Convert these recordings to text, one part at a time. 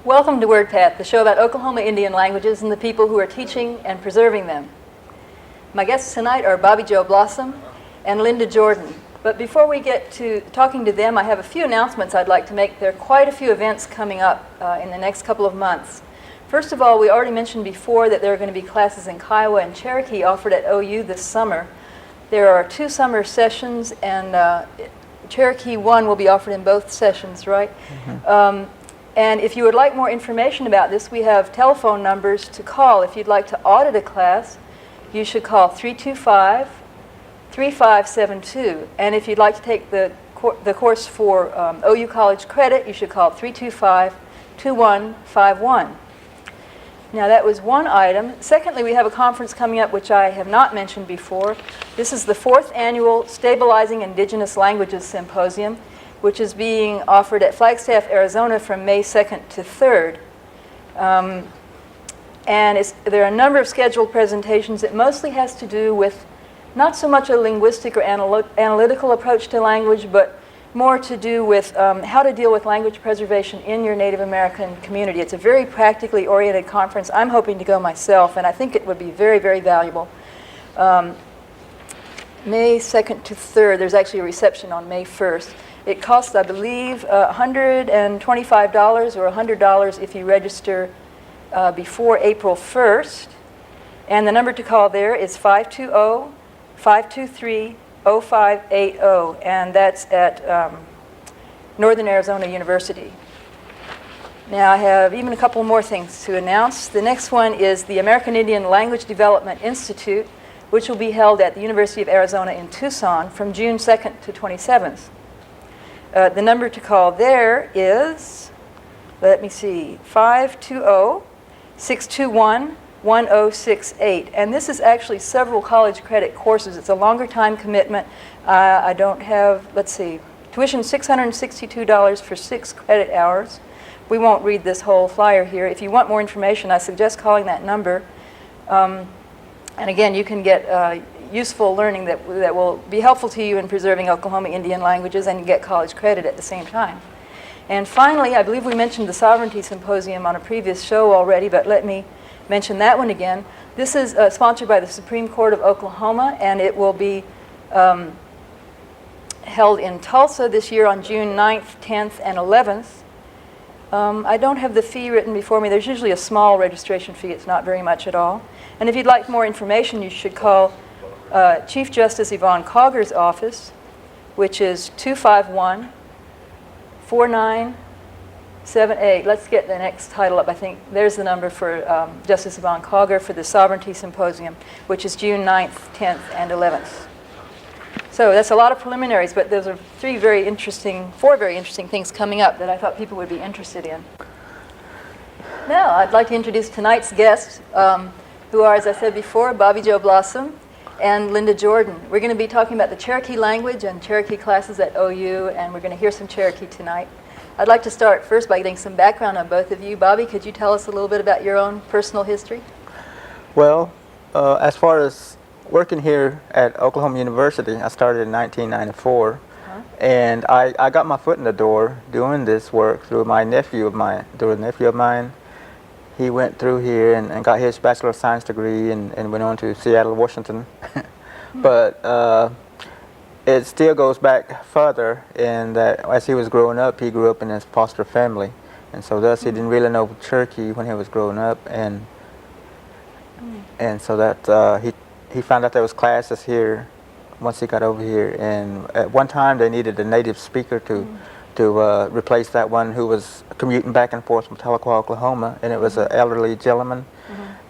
Welcome to Wordpath, the show about Oklahoma Indian languages and the people who are teaching and preserving them. My guests tonight are Bobby Jo Blossom and Linda Jordan. But before we get to talking to them, I have a few announcements I'd like to make. There are quite a few events coming up in the next couple of months. First of all, we already mentioned before that there are going to be classes in Kiowa and Cherokee offered at OU this summer. There are 2 summer sessions, and Cherokee 1 will be offered in both sessions, right? Mm-hmm. And if you would like more information about this, we have telephone numbers to call. If you'd like to audit a class, you should call 325-3572. And if you'd like to take the course for OU College credit, you should call 325-2151. Now that was one item. Secondly, we have a conference coming up which I have not mentioned before. This is the 4th annual Stabilizing Indigenous Languages Symposium, which is being offered at Flagstaff, Arizona from May 2nd to 3rd. And there are a number of scheduled presentations. It mostly has to do with not so much a linguistic or analytical approach to language, but more to do with how to deal with language preservation in your Native American community. It's a very practically oriented conference. I'm hoping to go myself, and I think it would be very, very valuable. May 2nd to 3rd, there's actually a reception on May 1st. It costs, I believe, $125 or $100 if you register before April 1st. And the number to call there is 520-523-0580, and that's at Northern Arizona University. Now I have even a couple more things to announce. The next one is the American Indian Language Development Institute, which will be held at the University of Arizona in Tucson from June 2nd to 27th. The number to call there is, let me see, 520-621-1068. And this is actually several college credit courses. It's a longer time commitment. I don't have, let's see, tuition $662 for 6 credit hours. We won't read this whole flyer here. If you want more information, I suggest calling that number. And again, you can get useful learning that will be helpful to you in preserving Oklahoma Indian languages, and you get college credit at the same time. And finally, I believe we mentioned the Sovereignty Symposium on a previous show already, but let me mention that one again. This is sponsored by the Supreme Court of Oklahoma, and it will be held in Tulsa this year on June 9th, 10th, and 11th. I don't have the fee written before me. There's usually a small registration fee. It's not very much at all. And if you'd like more information, you should call Chief Justice Yvonne Cogger's office, which is 251-4978. Let's get the next title up. I think there's the number for Justice Yvonne Cogger for the Sovereignty Symposium, which is June 9th, 10th, and 11th. So that's a lot of preliminaries, but those are 4 very interesting things coming up that I thought people would be interested in. Now, I'd like to introduce tonight's guests, who are, as I said before, Bobby Jo Blossom and Linda Jordan. We're going to be talking about the Cherokee language and Cherokee classes at OU, and we're going to hear some Cherokee tonight. I'd like to start first by getting some background on both of you. Bobby, could you tell us a little bit about your own personal history? Well, as far as working here at Oklahoma University, I started in 1994, and I got my foot in the door doing this work through a nephew of mine. He went through here and got his Bachelor of Science degree and went on to Seattle, Washington. But it still goes back further in that as he was growing up, he grew up in a foster family. And so thus he didn't really know Cherokee when he was growing up. And so that he found out there was classes here once he got over here. And at one time they needed a native speaker to replace that one who was commuting back and forth from Tahlequah, Oklahoma, and it was an elderly gentleman.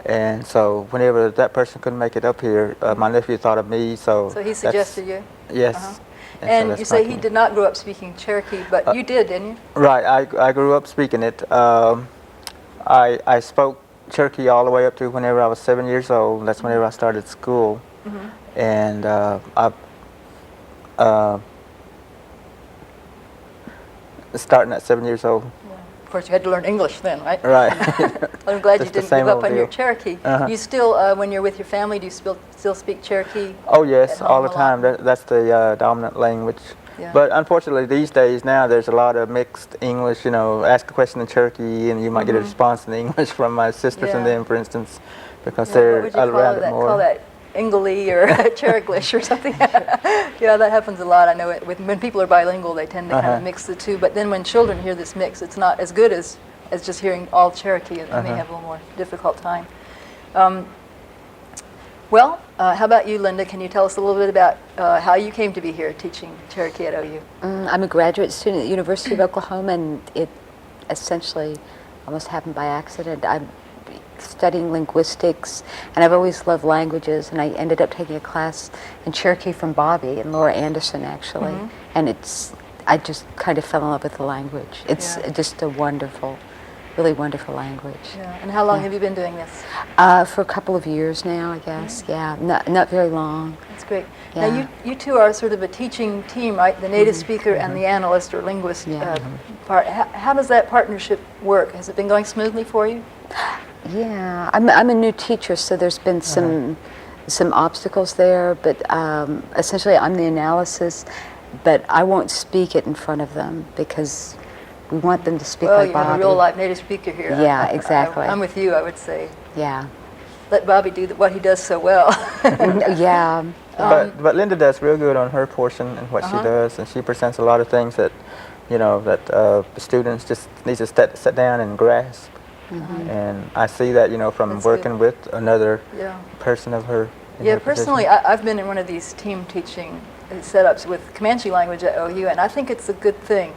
And so whenever that person couldn't make it up here, my nephew thought of me. So he suggested you? Yes. And so you say he did not grow up speaking Cherokee, but you did, didn't you? Right. I grew up speaking it. I spoke Cherokee all the way up to whenever I was 7 years old. That's whenever I started school. And starting at 7 years old. Yeah. Of course, you had to learn English then, right? Right. I'm glad you didn't give up on your Cherokee. You still, when you're with your family, do you still speak Cherokee? Oh yes, all the time. That's the dominant language. Yeah. But unfortunately, these days now, there's a lot of mixed English. You know, ask a question in Cherokee, and you might get a response in English from my sisters and Yeah. them, for instance, because Yeah, they're what would you around it more. call that Inglee or Cheroglish or something? Yeah, that happens a lot. I know it. When people are bilingual, they tend to kind of mix the two. But then when children hear this mix, it's not as good as just hearing all Cherokee. They may have a little more difficult time. Well, how about you, Linda? Can you tell us a little bit about how you came to be here teaching Cherokee at OU? I'm a graduate student at the University of Oklahoma, and it essentially almost happened by accident. I'm studying linguistics, and I've always loved languages, and I ended up taking a class in Cherokee from Bobby and Laura Anderson, actually. And I just kind of fell in love with the language. It's just a wonderful, really wonderful language. Yeah. And how long have you been doing this? For a couple of years now, I guess. Yeah, not very long. That's great. Yeah. Now, you two are sort of a teaching team, right? The native speaker and the analyst or linguist part. How does that partnership work? Has it been going smoothly for you? Yeah, I'm a new teacher, so there's been some obstacles there, but essentially I'm the analysis, but I won't speak it in front of them because we want them to speak like Bobby. You have a real life native speaker here. Yeah, exactly. I'm with you, I would say. Yeah. Let Bobby do what he does so well. Yeah. But Linda does real good on her portion and what she does, and she presents a lot of things that, you know, that the students just need to sit down and grasp. And I see that, you know, from That's working with another person of her. Yeah, personally, I've been in one of these team teaching setups with Comanche language at OU, and I think it's a good thing.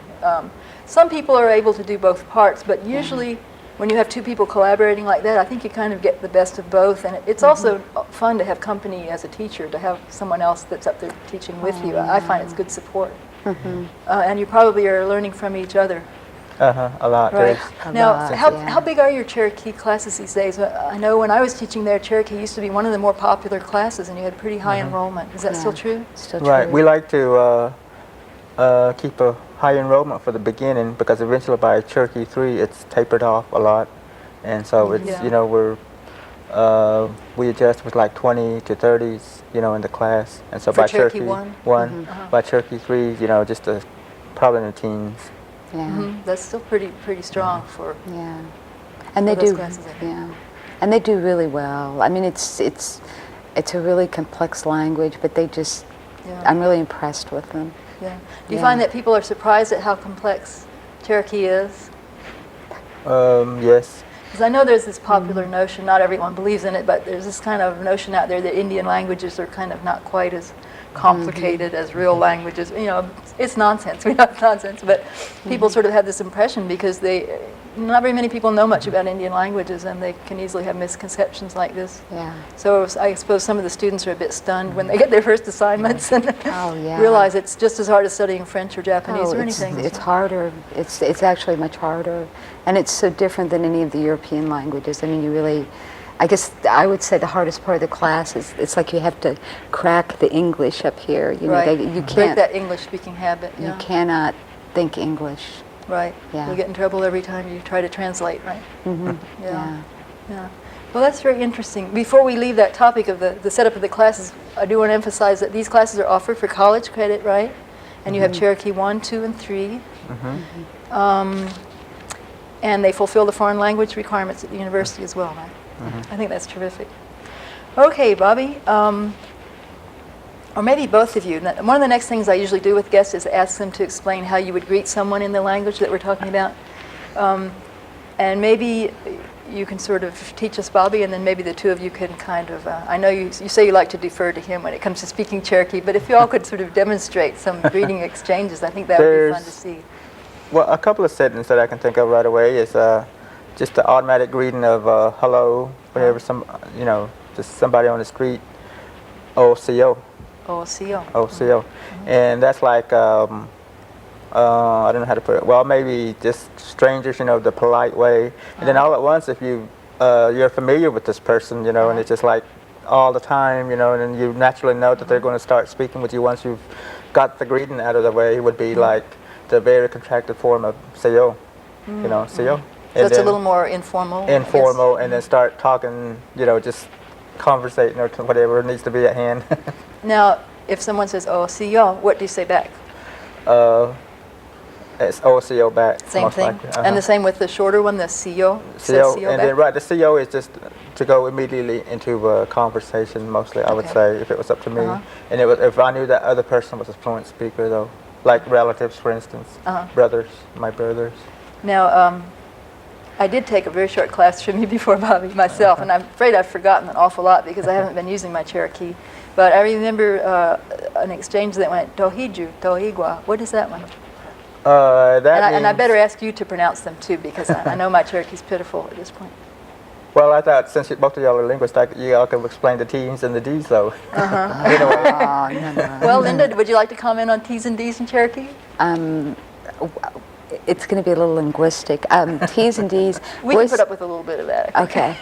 Some people are able to do both parts, but usually when you have two people collaborating like that, I think you kind of get the best of both. And it's also fun to have company as a teacher, to have someone else that's up there teaching with you. I find it's good support. And you probably are learning from each other. A lot. Right. There's Now, lot, how big are your Cherokee classes these days? I know when I was teaching there, Cherokee used to be one of the more popular classes, and you had pretty high enrollment. Is that still true? Still true. Right. We like to keep a high enrollment for the beginning, because eventually by Cherokee 3 it's tapered off a lot, and so it's you know, we adjust with like 20 to 30s, you know, in the class, and so For by Cherokee Cherokee 1? by Cherokee 3, you know, just probably in the teens. Yeah. That's still pretty strong for. Yeah. And they those do. classes, I think. Yeah. And they do really well. I mean, it's a really complex language, but they just. I'm really impressed with them. Yeah. Do you find that people are surprised at how complex Cherokee is? Yes. Because I know there's this popular notion, not everyone believes in it, but there's this kind of notion out there that Indian languages are kind of not quite as complicated as real languages. You know, it's nonsense. We know it's nonsense, but people sort of have this impression because not very many people know much about Indian languages, and they can easily have misconceptions like this. Yeah. So I suppose some of the students are a bit stunned when they get their first assignments and realize it's just as hard as studying French or Japanese or anything. It's harder. It's actually much harder, and it's so different than any of the European languages. I mean, you really. I guess I would say the hardest part of the class is it's like you have to crack the English up here. You know, you can't break that English speaking habit. You cannot think English. Right. Yeah. You get in trouble every time you try to translate, right? Yeah. Well, that's very interesting. Before we leave that topic of the setup of the classes, I do want to emphasize that these classes are offered for college credit, right? And you have Cherokee 1, 2, and 3. And they fulfill the foreign language requirements at the university as well, right? I think that's terrific. Okay, Bobby, or maybe both of you. One of the next things I usually do with guests is ask them to explain how you would greet someone in the language that we're talking about. And maybe you can sort of teach us, Bobby, and then maybe the two of you can kind of, I know you say you like to defer to him when it comes to speaking Cherokee, but if you all could sort of demonstrate some greeting exchanges, I think that would be fun to see. Well, a couple of sentences that I can think of right away is just the automatic greeting of hello, whenever just somebody on the street, OCO. OCO. OCO. And that's like, I don't know how to put it. Well, maybe just strangers, you know, the polite way. And then all at once, if you're familiar with this person, you know, and it's just like all the time, you know, and then you naturally know that they're going to start speaking with you once you've got the greeting out of the way. It would be like the very contracted form of CO, you know, CO. So it's a little more informal. Informal, and then start talking, you know, just conversating or whatever needs to be at hand. Now, if someone says, "Oh, see y'all," what do you say back? It's OCO back. Same most thing. likely. And the same with the shorter one, the CO. CO, says and then right, the CO is just to go immediately into a conversation. Mostly, I would Okay. say, if it was up to me, and it was if I knew that other person was a fluent speaker, though, like relatives, for instance, brothers, my brothers. Now, I did take a very short class from you before, Bobby, myself, and I'm afraid I've forgotten an awful lot because I haven't been using my Cherokee. But I remember an exchange that went Tohiju, Tohigwa. What is that one? And I better ask you to pronounce them too, because I know my Cherokee's pitiful at this point. Well, I thought since both of y'all are linguists, you all could explain the T's and the D's, though. Well, Linda, would you like to comment on T's and D's in Cherokee? It's going to be a little linguistic. T's and D's. We can put up with a little bit of that. Okay.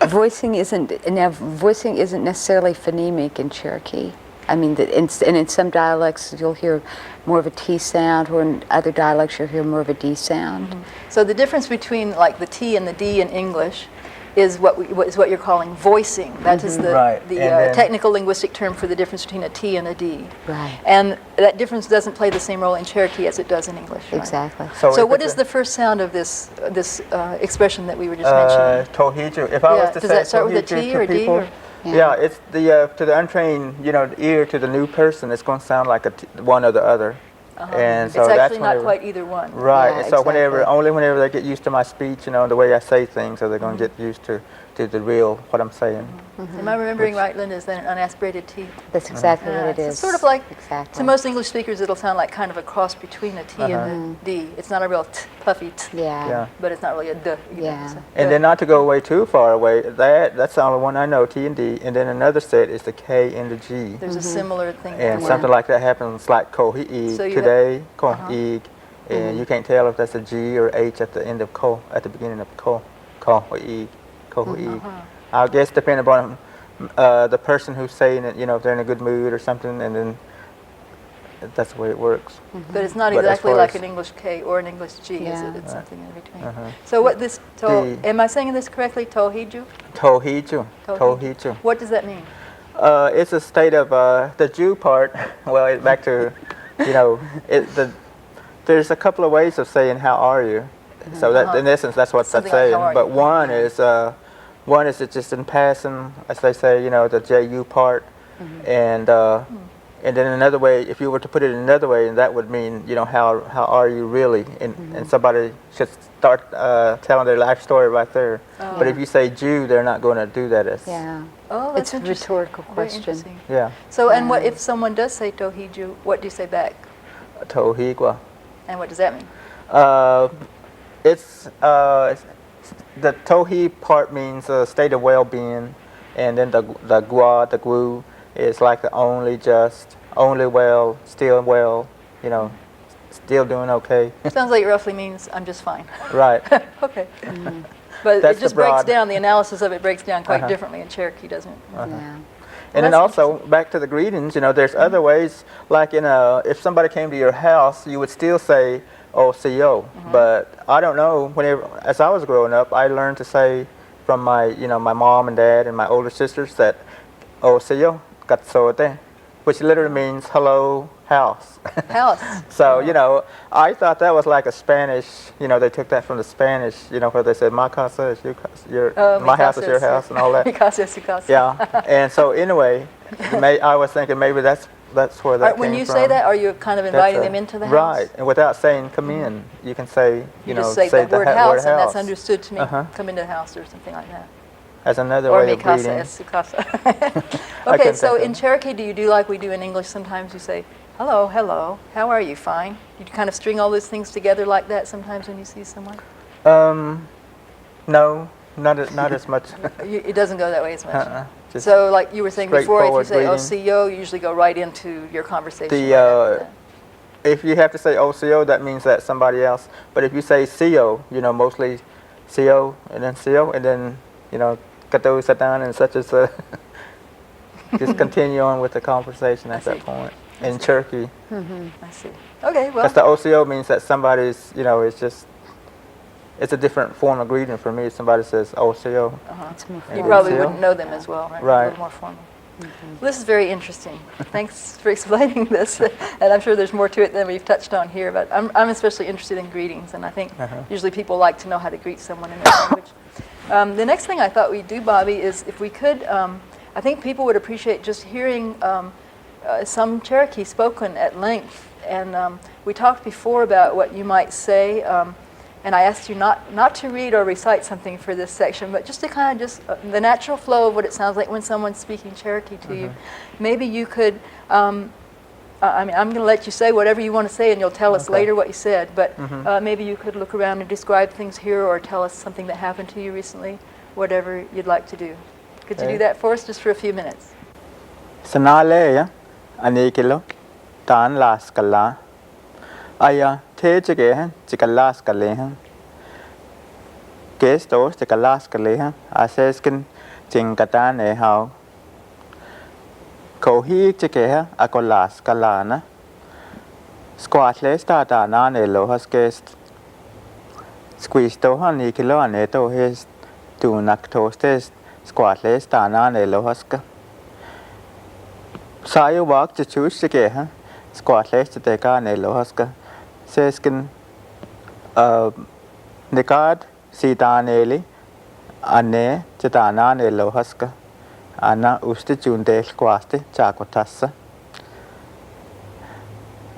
Voicing isn't necessarily phonemic in Cherokee. I mean, in some dialects you'll hear more of a T sound, or in other dialects you'll hear more of a D sound. So the difference between like the T and the D in English is what you're calling voicing. That is the technical linguistic term for the difference between a T and a D. Right. And that difference doesn't play the same role in Cherokee as it does in English. Right? Exactly. So what is the first sound of this expression that we were just mentioning? Tohiju. If I was to does say that start with a tohiju T to or a D? people, Or? yeah, it's the to the untrained, ear to the new person, it's going to sound like one or the other. And so it's that's actually not quite either one. Right. Yeah, and so exactly. only whenever they get used to my speech, the way I say things, are they going to get used to the real what I'm saying. Am I remembering right, Linda? Is that an unaspirated T? That's exactly what it So is. it's sort of like, exactly. to most English speakers, it'll sound like kind of a cross between a T and a D. It's not a real puffy T, Yeah. but it's not really a D. Yeah. So, And then not to go away too far away, that's the only one I know, T and D. And then another set is the K and the G. there's a similar thing. And there. something like that happens like kohi'ig So you today, kohi'ig. And you can't tell if that's a G or H at the end of ko, at the beginning of ko, kohi'ig, kohi'ig. I guess depending upon the person who's saying it, if they're in a good mood or something, and then that's the way it works. But it's not But as exactly far like as- an English K or an English G, is Yeah. it? It's something in between. So am I saying this correctly? Tohiju? Tohiju, tohiju. What does that mean? It's a state of the Jew part. Well, back to, there's a couple of ways of saying how are you. So that in essence, that's what Something that's like, saying. "How are But you?" one is it's just in passing, as they say, the JU part, and then another way, if you were to put it another way, and that would mean, how are you really? And somebody should start telling their life story right there. But if you say Jew, they're not going to do that as. Yeah. Oh, that's It's a interesting. rhetorical Very question. interesting. Yeah. So, and what if someone does say Tohiju, what do you say back? Tohigwa. And what does that mean? It's the tohi part means a state of well-being, and then the gua, the gu, is like the only, just, only well, still still doing okay. Sounds like it roughly means I'm just fine. Right. Okay. But That's it the just breaks broad- down, the analysis of it breaks down quite differently in Cherokee, doesn't it? Yeah. And then that's also back to the greetings, there's other ways. Like if somebody came to your house, you would still say OCO. But I don't know. Whenever, as I was growing up, I learned to say from my my mom and dad and my older sisters that OCO katsote, which literally means hello house. House. So I thought that was like a Spanish. They took that from the Spanish. Where they said my casa is your my house is your house and all that. Mi casa es su casa. Yeah, and so anyway, I was thinking maybe that's where that came When you from. say that, are you kind of inviting them into the house? Right, and without saying come in, you can say You just say the word word house, and that's understood to mean Uh-huh. come into the house or something like that. as another Or way mi of casa greeting. es su casa. I Okay, couldn't so think of in it. Cherokee, do you do like we do in English? Sometimes you say, hello, hello, how are you? Fine. You kind of string all those things together like that sometimes when you see someone? No, not as much. It doesn't go that way as much. Just So like you were saying before, if you straightforward say greeting. OCO, you usually go right into your conversation. The, right after that. if you have to say OCO, that means that somebody else. But if you say CO, mostly CO, and then kato satan and such as just continue on with the conversation at that point. In Cherokee, I see. Okay, well, because the OCO means that somebody's, it's a different form of greeting for me. If somebody says OCO, It's more you formal. probably OCO. wouldn't know them as well, right? A Right. little more formal. This is very interesting. Thanks for explaining this. And I'm sure there's more to it than we've touched on here, but I'm especially interested in greetings, and I think usually people like to know how to greet someone in their language. The next thing I thought we'd do, Bobby, is if we could, I think people would appreciate just hearing some Cherokee spoken at length. And we talked before about what you might say, and I asked you not to read or recite something for this section, but just to kind of the natural flow of what it sounds like when someone's speaking Cherokee to you. Maybe you could, I mean, I'm going to let you say whatever you want to say, and you'll tell us later what you said, but maybe you could look around and describe things here or tell us something that happened to you recently, whatever you'd like to do. Could you do that for us just for a few minutes? Sanale, anikilo, tan las kala. Aya te chike chikalas kalehan. Gestos chikalas kalehan. Aseskin chingatan e how. Kohi chike akolas kalana. Squatles tata nan e lohas gest. Squeeze to anikilo aneto his tunak toastes. Squatles tanan e lohaska. Sayo walk to choose chike squatles to take on e lohaska. Seskin Nikad Sitaneli Ane Chitana ne Lohaska Anna Usti Junde Quasti Chakotassa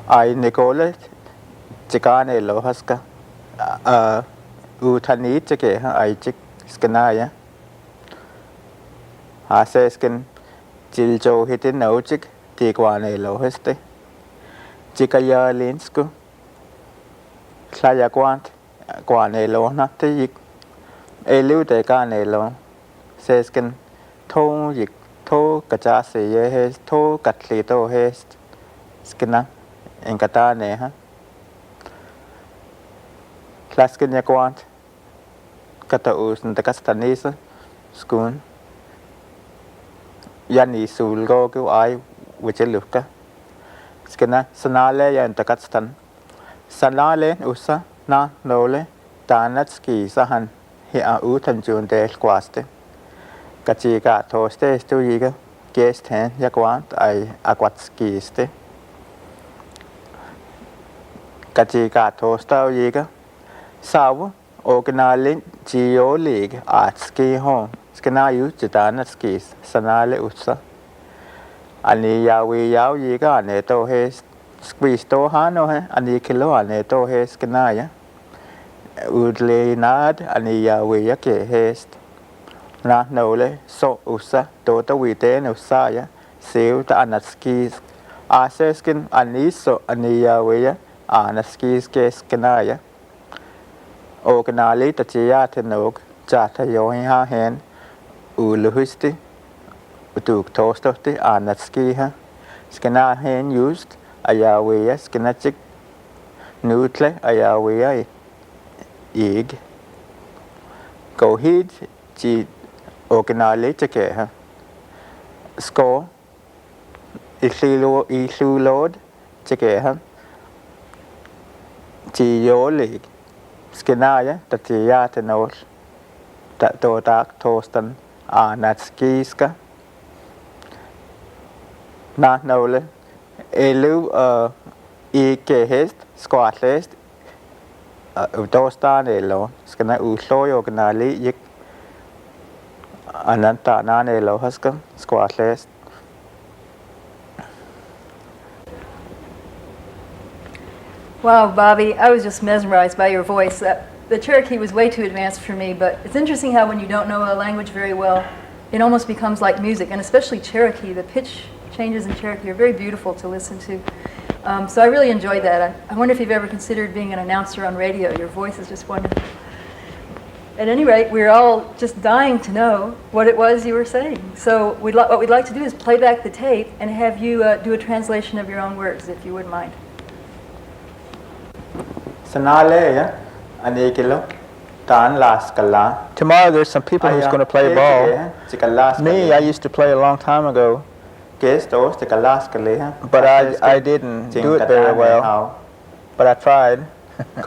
I Nicole Chicane Lohaska Utani Chike I Chik Skanaya Aseskin Jiljo Hitin Nochik Tikwane Loheste Chikaya Linsku Klaya Quanelo, not the yik. Elude canelo. Seskin to yik to Kajasi yehes to Katlito hest. Skina in Katane. Klaskin Yaquant Kataus and the Castanisa Schoon Yani Sulgo go I which a luka. Skina Sanale and the Katstan. Sanale usa na nole tanatski sahan hi a utan jun del quaste. Kachiga toste stu yiga guest hen yakwant I aquatski ste. Kachiga tosta yiga saw organalin geo league at ski home. Skanayu jitanatskis sanale usa. Ani yawi yaw yiga neto hest. Squeeze to hano ani kilo ane to hes kanaya udle nad ani yawe yake hest na nole so usa to wite no saya seu ta anatskis aseskin ani so ani yawe anaskis kes kanaya o kanali ta chia tenok chata yo ha hen uluhisti utuk tostosti anatski ha skana hen used Ayawe skinachik nutle ayawe ig go hid chi organale chake score isu load chake chi yo lig skinaya tatia tenor to tak tostan anatskiska na nole Elu Ike hest, squat list, Dostan elo, Skana Usloy organali yik Ananta nan elo huska, squat list. Wow, Bobby, I was just mesmerized by your voice. The Cherokee was way too advanced for me, but it's interesting how when you don't know a language very well, it almost becomes like music, and especially Cherokee, the pitch changes in Cherokee are very beautiful to listen to. So I really enjoyed that. I wonder if you've ever considered being an announcer on radio. Your voice is just wonderful. At any rate, we're all just dying to know what it was you were saying. So what we'd like to do is play back the tape and have you do a translation of your own words, if you wouldn't mind. Sanale, anikilo, tan las kala. Tomorrow there's some people who's going to play ball. Me, I used to play a long time ago. But I didn't do it very well. But I tried. It's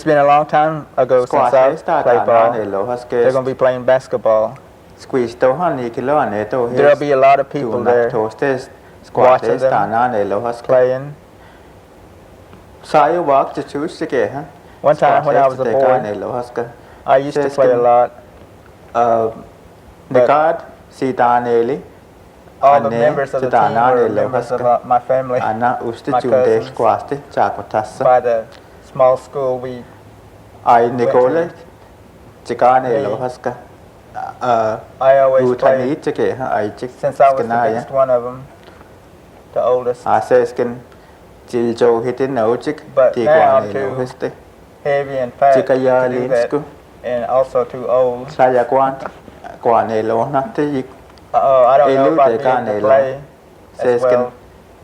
been a long time ago since I played ball. They're going to be playing basketball. squeeze to honey kilo ane to There'll be a lot of people there toastes watching squash them tana ne lo has playing. sai walk to choose ke ha One time when I was a boy, ne lo has ka I used to play a lot. the But card si taneli all the members of the team were members of my family. ana uste my chunde cousins. squash te chakotassa By the small school, we ai Nicole to- chikane Me. lo has ka I always u played tani chike ha ai chik since I was the skana ya biggest one of them, the oldest. seskin chil jo hitin no chik But ti now kwane I'm lo too heste heavy and fat chika ya to do that, linsku and also too old. saya kwane lo na te yik I don't know if I'd be Elu able to te play as seskin well.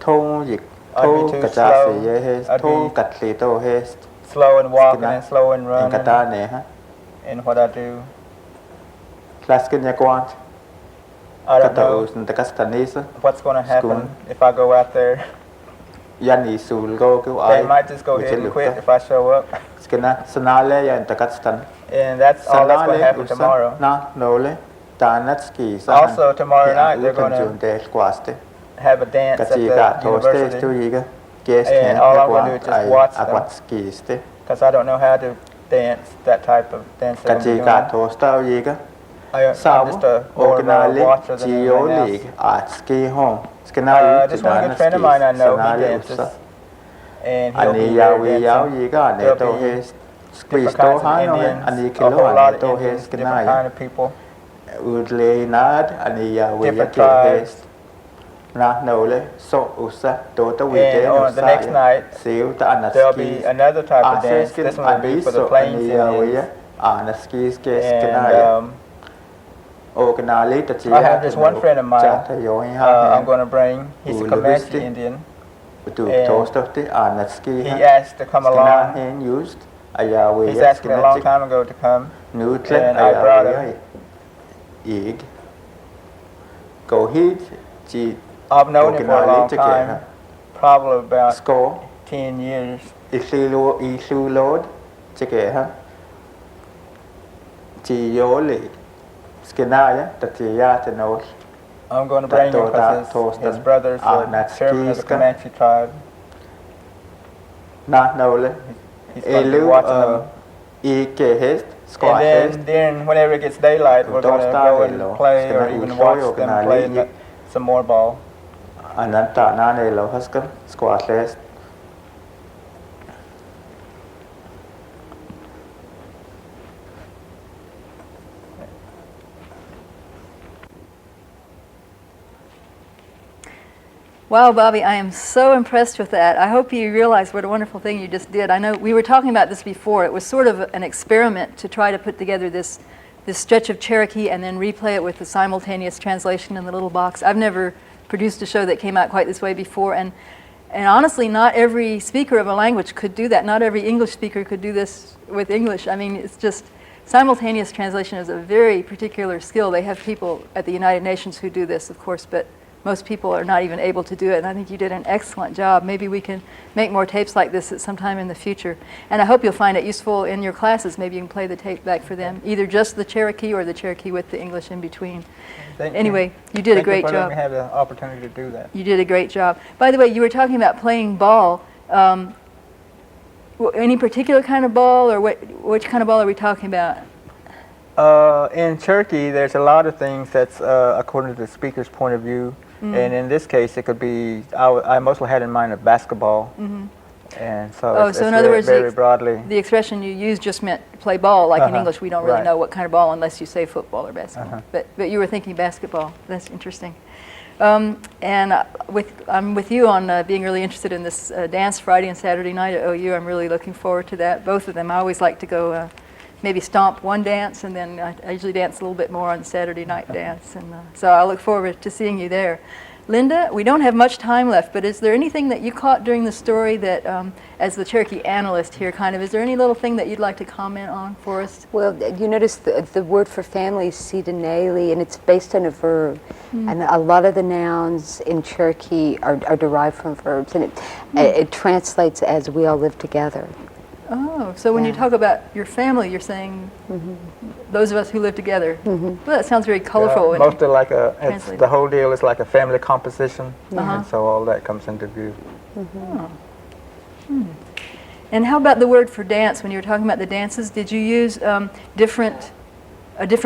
thong yik I'd be thong too kachase slow. ye hes I'd thong be katli to hes Slow in walking Skina. and slow in en running kata ne ha in what I do. klaskin ya kwant I don't kata know us nta kastanisa what's going to happen School. if I go out there. yani sul go ku They ai might just go ahead and quit if I show up. skina sanale ya nta kastan And that's all that's going to happen tomorrow. na nole tanatski Also, tomorrow night, they're gonna junte kwaste Have a dance at kachi the ka toste tu university yiga guest And all I'm gonna do is just watch them. akwatski ste because I don't know how to dance, that type of dance that I'm kachi doing. ka tosta yiga I'm Sao just more of a originally watcher than Geo anything League else. at ski home. Skina Just one good friend of mine I know, he dances. And he'll be Ani there yawi yao dancing. yiga ne There'll to be his squeeze different to kinds of hano Indians, ani a kilo whole lot ani of to Indians, his different skina kind of people, udle nad ani yawi different yake tribes. his na nole so usa to And weekend on the next night, siu ta there'll be another type of dance. skin This one will be for the plains Indians. anaskis ke And skina Originally, the I have this one friend of mine I'm going to bring. He's a Comanche Indian. He asked to come along. He's asked me a long time ago to come. And I brought him. I've known him for a long time, probably about 10 years. I'm going to bring him because his brothers are chairman of the Comanche tribe. He's going to be watching them. And then whenever it gets daylight, we're going to go and play or even watch them play some more ball. Wow, Bobby, I am so impressed with that. I hope you realize what a wonderful thing you just did. I know we were talking about this before. It was sort of an experiment to try to put together this stretch of Cherokee and then replay it with the simultaneous translation in the little box. I've never produced a show that came out quite this way before, and honestly, not every speaker of a language could do that. Not every English speaker could do this with English. I mean, it's just simultaneous translation is a very particular skill. They have people at the United Nations who do this, of course, but most people are not even able to do it, and I think you did an excellent job. Maybe we can make more tapes like this at some time in the future. And I hope you'll find it useful in your classes. Maybe you can play the tape back for them, either just the Cherokee or the Cherokee with the English in between. Anyway, you did a great job. Thank you for letting me have the opportunity to do that. You did a great job. By the way, you were talking about playing ball. Any particular kind of ball, or which kind of ball are we talking about? In Cherokee, there's a lot of things that's according to the speaker's point of view. And in this case, it could be, I mostly had in mind a basketball. And so it's in other words, very broadly. The expression you used just meant play ball. Like in English, we don't really know what kind of ball unless you say football or basketball. But you were thinking basketball. That's interesting. And I'm with you on being really interested in this dance Friday and Saturday night at OU. I'm really looking forward to that. Both of them. I always like to go maybe stomp one dance, and then I usually dance a little bit more on Saturday night dance. And so I look forward to seeing you there. Linda, we don't have much time left, but is there anything that you caught during the story that, as the Cherokee analyst here, is there any little thing that you'd like to comment on for us? Well, you notice the word for family is sidineli, and it's based on a verb. And a lot of the nouns in Cherokee are derived from verbs, and it translates as we all live together. Oh, so when you Yeah. talk about your family, you're saying those of us who live together. Well, that sounds very colorful. when Mostly like translate the it. whole deal is like a family composition, Uh-huh. and so all that comes into view. And how about the word for dance? When you were talking about the dances, did you use a different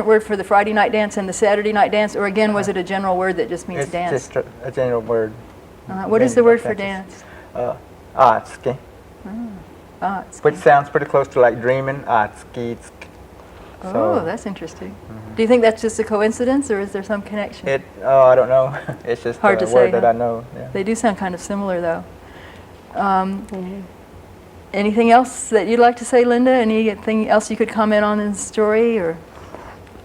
word for the Friday night dance and the Saturday night dance, or again, was it a general word that just means It's dance? just a general word. What is the Many word for dances. dance? Atski, It's which sounds pretty close to like dreaming. Atski. oh, that's interesting. Do you think that's just a coincidence, or is there some connection? I don't know. It's just Hard a to word say, that huh? I know. Yeah. They do sound kind of similar, though. Anything else that you'd like to say, Linda? Anything else you could comment on in the story, or?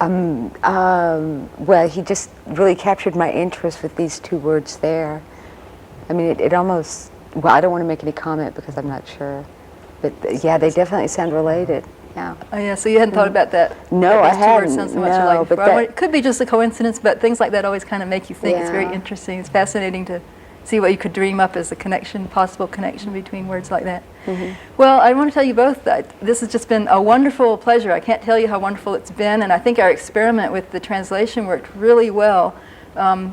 Well, he just really captured my interest with these two words there. I mean, it almost, well, I don't want to make any comment because I'm not sure. But yeah, they definitely sound related. Yeah. Oh yeah, so you hadn't thought about that? No, that I those two words hadn't, sound so much no, alike but before. that- It could be just a coincidence, but things like that always kind of make you think. It's very Yeah. interesting. It's fascinating to see what you could dream up as a connection, possible connection between words like that. Well, I want to tell you both that this has just been a wonderful pleasure. I can't tell you how wonderful it's been, and I think our experiment with the translation worked really well.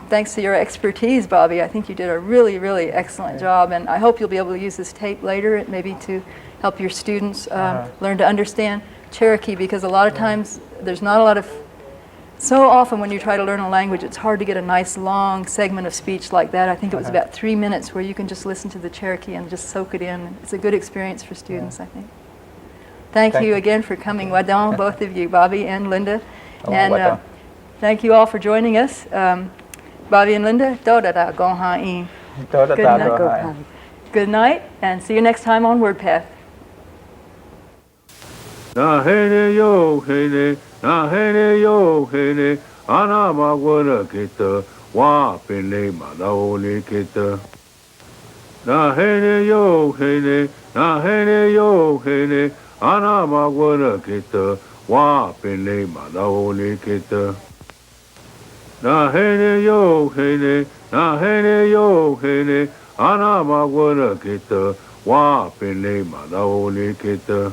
Thanks to your expertise, Bobby. I think you did a really, really excellent job, and I hope you'll be able to use this tape later, maybe to help your students learn to understand Cherokee, because a lot of times there's not a lot of, so often when you try to learn a language, it's hard to get a nice long segment of speech like that. I think it was about 3 minutes where you can just listen to the Cherokee and just soak it in. It's a good experience for students, I think. Thank you again for coming, Wadon, both of you, Bobby and Linda. And Wadon. thank you all for joining us. Bobby and Linda, do-da-da, gong-ha-in. Good night. Good night, and see you next time on Wordpath. Na hene yo hene, na hene yo hene, ana magwana kita, wa pene manaone kita. Na hene yo hene, na hene yo hene, ana magwana kita, wa pene manaone kita. Na hene yo hene, na hene yo hene, ana magwana kita, wa pene manaone kita.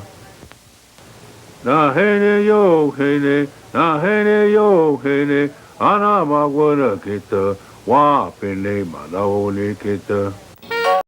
Na hene yo hene, na hene yo hene, ana magwana kita, wa pene manaone kita.